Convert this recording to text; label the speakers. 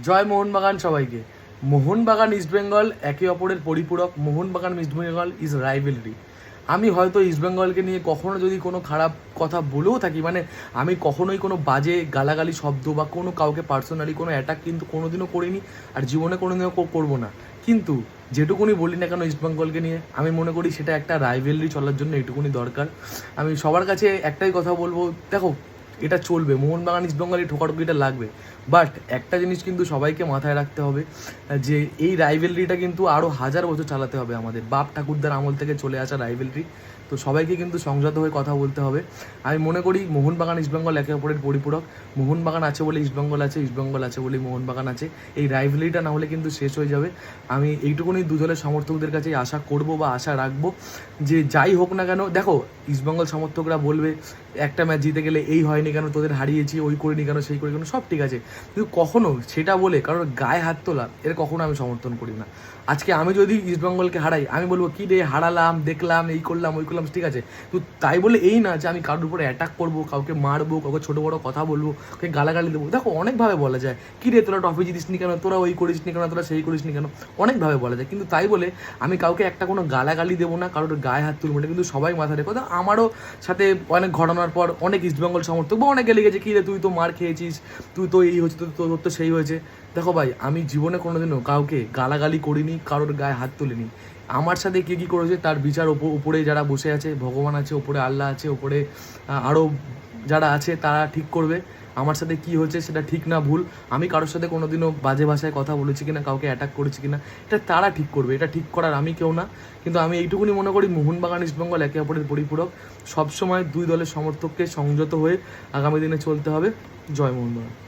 Speaker 1: জয় মোহনবাগান সবাইকে। মোহনবাগান ইস্টবেঙ্গল একে অপরের পরিপূরক। Mohun Bagan East Bengal is rivalry. আমি হয়তো ইস্টবেঙ্গলকে নিয়ে কখনো যদি কোনো খারাপ কথা বলেও থাকি, মানে আমি কখনোই কোনো বাজে গালাগালি শব্দ বা কোনো কাউকে পার্সোনালি কোনো অ্যাটাক কিন্তু কোনোদিনও করিনি, আর জীবনে কোনোদিনও করবো না। কিন্তু যেটুকুনি বলি না কেন ইস্টবেঙ্গলকে নিয়ে, আমি মনে করি সেটা একটা রাইভেলরি চলার জন্য এটুকুনি দরকার। আমি সবার কাছে একটাই কথা বলবো, দেখো এটা চলবে, মোহনবাগান ইস্টবেঙ্গল এই ঠোকাঠুকিটা লাগবে, বাট একটা জিনিস কিন্তু সবাইকে মাথায় রাখতে হবে যে এই রাইভেলরিটা কিন্তু আরও হাজার বছর চালাতে হবে। আমাদের বাপ ঠাকুরদার আমল থেকে চলে আসা রাইভেলরি, তো সবাইকে কিন্তু সংযত হয়ে কথা বলতে হবে। আমি মনে করি মোহনবাগান ইস্টবেঙ্গল একে অপরের পরিপূরক। মোহনবাগান আছে বলে ইস্টবেঙ্গল আছে, ইস্টবেঙ্গল আছে বলে মোহনবাগান আছে। এই রাইভেলরিটা না হলে কিন্তু শেষ হয়ে যাবে। আমি এইটুকুনি দু দলের সমর্থকদের কাছে আশা করব বা আশা রাখবো যে যাই হোক না কেন, দেখো ইস্টবেঙ্গল সমর্থকরা বলবে একটা ম্যাচ জিতে গেলে এই হয়নি কেন, তোদের হারিয়েছি, ওই করিনি কেন, সেই করি কেন, সব ঠিক আছে, কিন্তু কখনো সেটা বলে কারোর গায়ে হাত তোলা এর কখনো আমি সমর্থন করি না। আজকে আমি যদি ইস্টবেঙ্গলকে হারাই, আমি বলবো কী রে হারালাম, দেখলাম, এই করলাম ওই করলাম, ঠিক আছে, তো তাই বলে এই না যে আমি কারোর উপরে অ্যাটাক করবো, কাউকে মারবো, কাউকে ছোটো বড়ো কথা বলবো, কাউকে গালাগালি দেবো। দেখো অনেকভাবে বলা যায়, কী রে তোরা ট্রফি জিতিস নি কেন, তোরা ওই করিস নি কেন, তোরা সেই করিস নি কেন, অনেকভাবে বলা যায়, কিন্তু তাই বলে আমি কাউকে একটা কোনো গালাগালি দেবো না, কারোর গায়ে হাত তুলবো না, কিন্তু সবাই মাথায় রেখো। আমারও সাথে অনেক ঘটনার পর অনেক ইস্টবেঙ্গল সমর্থক বা অনেকে লেগেছে, কী রে তুই তো মার খেয়েছিস, তুই তো এই হচ্ছে, তোর তো সেই হয়েছে। দেখো ভাই, আমি জীবনে কোনোদিনও কাউকে গালাগালি করিনি, কারোর গায়ে হাত তুলিনি। আমার সাথে কে কী করেছে তার বিচার উপরে যারা বসে আছে, ভগবান আছে, ওপরে আল্লাহ আছে, ওপরে আরও যারা আছে তারা ঠিক করবে আমার সাথে কি হচ্ছে সেটা ঠিক না ভুল। আমি কারোর সাথে কোনোদিনও বাজে ভাষায় কথা বলেছি কিনা, কাউকে অ্যাটাক করেছি কিনা, এটা তারা ঠিক করবে, এটা ঠিক করার আমি কেউ না। কিন্তু আমি এইটুকুনি মনে করি মোহনবাগান ইস্টবেঙ্গল একে অপরের পরিপূরক। সবসময় দুই দলের সমর্থককে সংযত হয়ে আগামী দিনে চলতে হবে। জয় মোহনবাগান।